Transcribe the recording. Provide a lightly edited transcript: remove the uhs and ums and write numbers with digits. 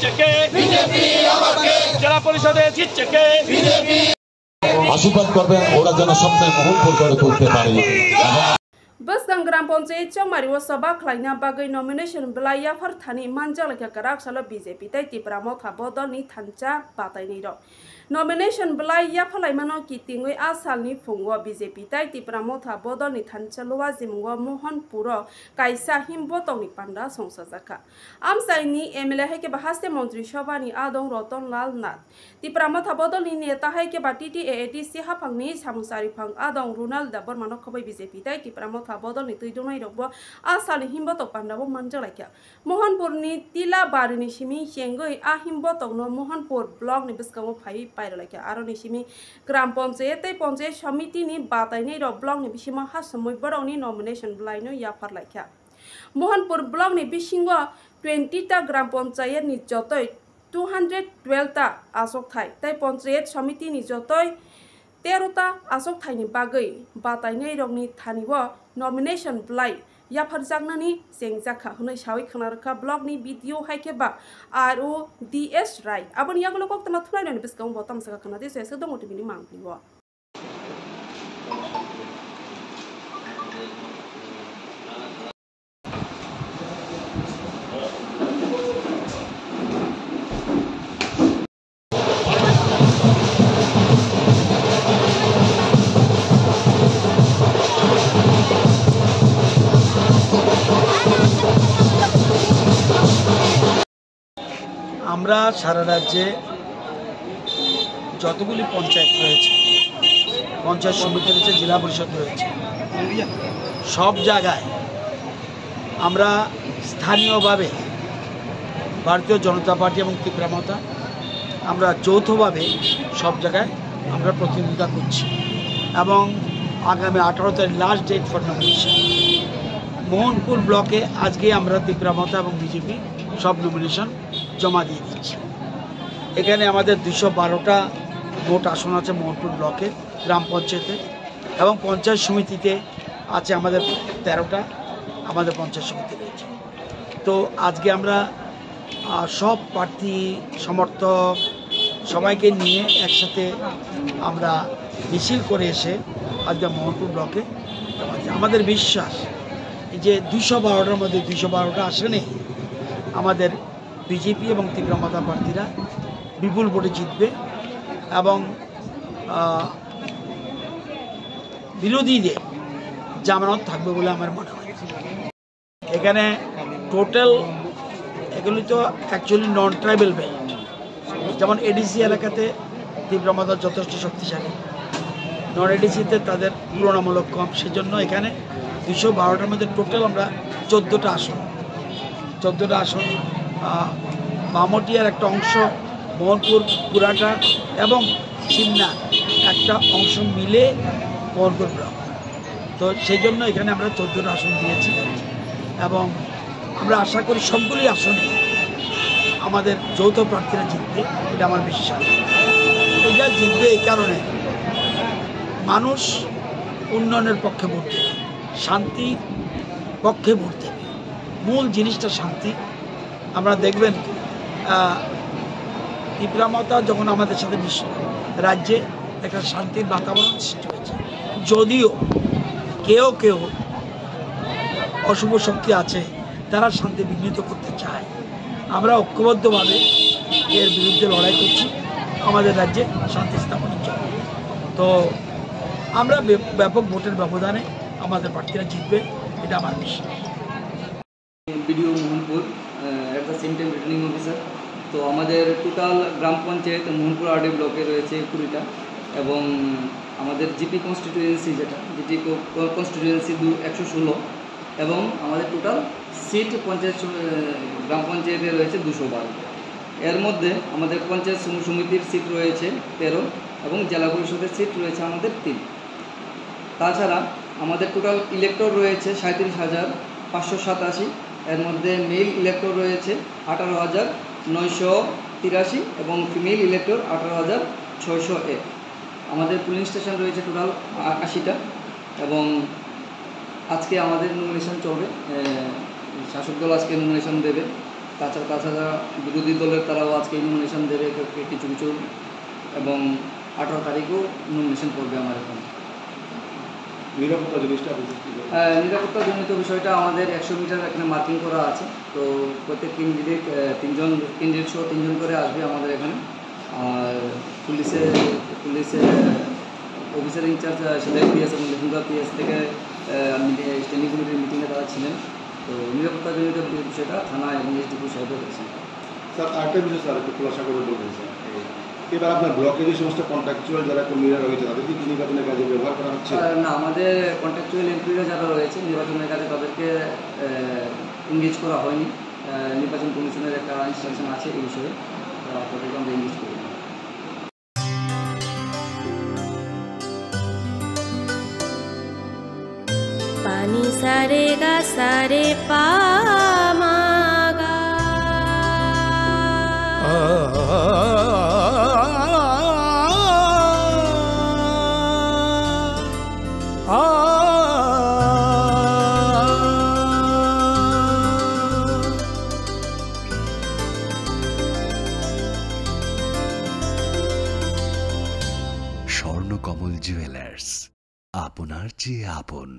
জিতছে কে? জেলা পরিষদে জিতছে কে? আশীর্বাদ করবেন ওরা যেন স্বপ্নের মুহূর্ত করে তুলতে পারে। Basgang Gram Panchayat Chamari was Sabak Lina Bagay nomination Blaya Farthani Manjalaka Karaksala BJP Tati Pramotha Bodoni Tancha Batainiro. Nomination Blaya Palaimano Kitingwe Asalni Fungwa BJP Tati Pramotha Bodoni Tancha Luazimwa Mohan Puro Kaisa Himbotoni Panda Songsazaka. Amsaini Emile Heke Bahaste Montri Shabani Adon Roton Lal Nat. The Pramotha Bodoni Neta Heke Batiti ADC Hapangni Samusari Pang Adon Runal Dabor Manokobai BJP Tati Pramotha Bodoni Tudunai Robo Asali Himboto Pandabo Manjalaka. Mohanpurni Tila Barini Shimi Shengoi Ahimboto no Mohanpur blog Nibiskamo Pai Pairaka Aronishimi Gram Ponce Ponce Shamiti ni Bataini ro blog Nibishima Hasamoy Baroni nomination Blino Yapar Laka. Mohanpur blog Nibishingwa 20 Gram Ponce ni Jotoi 212 Asok Thai Tai Ponce Shamiti ni Jotoi Terota Asok Thai ni Bagai Bataini Rogni Thaniwa nomination blai Yapar Zagnani Sengzaka Hune Shawi Kanaraka blog ni video haikeba RODS Rai Abon Yagolok the Matura and Biscom Bottom Sakana this is the motivini mountain war. আমরা সারা রাজ্যে যতগুলি পঞ্চায়েত রয়েছে পঞ্চায়েত সমিতি রয়েছে জেলা পরিষদ রয়েছে সব জায়গায় আমরা স্থানীয়ভাবে ভারতীয় জনতা পার্টি এবং তীব্রামতা আমরা যৌথভাবে সব জায়গায় আমরা প্রতিনিধিত্ব করছি এবং আগামী 18 তারিখ last date for nomination Mohanpur ব্লকে আজকে আমরা তীব্রামতা এবং বিজেপি সব নমিনেশন জমা দিয়ে দিচ্ছি। এখানে আমাদের 212টা মোট আসন আছে মোহনপুর ব্লকে গ্রাম পঞ্চায়েতে এবং পঞ্চায়েত সমিতিতে আছে আমাদের 13টা আমাদের পঞ্চায়েত সমিতি রয়েছে। তো আজকে আমরা সব প্রার্থী সমর্থক সবাইকে নিয়ে একসাথে আমরা মিছিল করে এসে আজকে মোহনপুর ব্লকে আমাদের বিশ্বাস যে 212টার মধ্যে 212টা আসনে আমাদের বিজেপি এবং তীব্রামতা প্রার্থীরা বিপুল ভোটে জিতবে এবং বিরোধীদের জামানত থাকবে বলে আমার মনে হয়। এখানে টোটাল এগুলি তো অ্যাকচুয়ালি নন ট্রাইবেল বেল্ট, যেমন এডিসি এলাকাতে তীব্রামতা যথেষ্ট শক্তিশালী, নন এডিসিতে তাদের তুলনামূলক কম, সেজন্য এখানে 212টার মধ্যে টোটাল আমরা 14টা আসন মামটিয়ার একটা অংশ, মোহনপুর পুরাটা এবং সিমনা একটা অংশ মিলে মোহনপুর ব্লক। তো সেই জন্য এখানে আমরা 14টা আসন দিয়েছি এবং আমরা আশা করি সবগুলি আসনে আমাদের যৌথ প্রার্থীরা জিতবে, এটা আমার বিশ্বাস। এটা জিতবে এই কারণে মানুষ উন্নয়নের পক্ষে ভোট দেবে, শান্তির পক্ষে ভোট দেবে, মূল জিনিসটা শান্তি। আমরা দেখবেন তীব্রামতা যখন আমাদের সাথে রাজ্যে একটা শান্তির বাতাবরণ সৃষ্টি হয়েছে, যদিও কেউ অশুভ শক্তি আছে তারা শান্তি বিঘ্নিত করতে চায়, আমরা ঐক্যবদ্ধভাবে এর বিরুদ্ধে লড়াই করছি আমাদের রাজ্যে শান্তি স্থাপনের জন্য। তো আমরা ব্যাপক ভোটের ব্যবধানে আমাদের প্রার্থীরা জিতবে, এটা আমার বিশ্বাস। BDO Mohanpur at the same time returning officer. তো আমাদের টোটাল গ্রাম পঞ্চায়েত মোহনপুর আরডি ব্লকে রয়েছে 20টা এবং আমাদের জিপি কনস্টিটিউয়েন্সি যেটা জিপি কনস্টিটিউয়েন্সি 116 এবং আমাদের টোটাল সিট পঞ্চায়েত গ্রাম পঞ্চায়েতে রয়েছে 212। এর মধ্যে আমাদের পঞ্চায়েত সমিতির সিট রয়েছে 13 এবং জেলা পরিষদের সিট রয়েছে আমাদের 3। তাছাড়া আমাদের টোটাল ইলেক্টর রয়েছে 37,587, এর মধ্যে মেল ইলেক্টর রয়েছে 18,983 এবং ফিমেল ইলেক্টর 18,601। আমাদের পুলিং স্টেশন রয়েছে টোটাল 80টা এবং আজকে আমাদের নমিনেশন চলবে, শাসক দল আজকে নমিনেশন দেবে। তাছাড়া বিরোধী দলের তারাও আজকে নমিনেশন দেবে কিছু কিছু, এবং 18 তারিখও নমিনেশন করবে আমার এখানে। নিরাপত্তাজনিত বিষয়টা আমাদের 100 মিটার এখানে মার্কিং করা আছে। তো প্রত্যেক ক্যান্ডিডেট ক্যান্ডিডেট সহ 3 জন করে আসবে আমাদের এখানে। আর পুলিশের অফিসার ইনচার্জ সেলাই পিএস এবং লেখুঙ্গা পিএস থেকে স্ট্যান্ডিং কমিটির মিটিংয়ে তারা ছিলেন। তো নিরাপত্তাজনিত বিষয়টা থানা এবং এসডিপি সাহেবও করেছেন। স্যার আরেকটা বিষয় স্যার একটু খোলাসা করে বলবেন স্যার, এবার আপনার ব্লকে যে সমস্ত কন্ট্রাকচুয়াল যারা কর্মীরা রয়েছে তাদেরকে কি নির্বাচনের কাজে ব্যবহার করা হচ্ছে? না, আমাদের কন্ট্রাকচুয়াল এমপ্লয়িরা যারা রয়েছে নির্বাচনের কাজে তাদেরকে এনগেজ করা হয়নি। নির্বাচন কমিশনের একটা ইনস্ট্রাকশন আছে এই বিষয়ে, তাদেরকে আমরা এনগেজ করি। पानी सारे गा सारे पामागा স্বর্ণকমল জুয়েলার্স, আপনার চেয়ে আপন।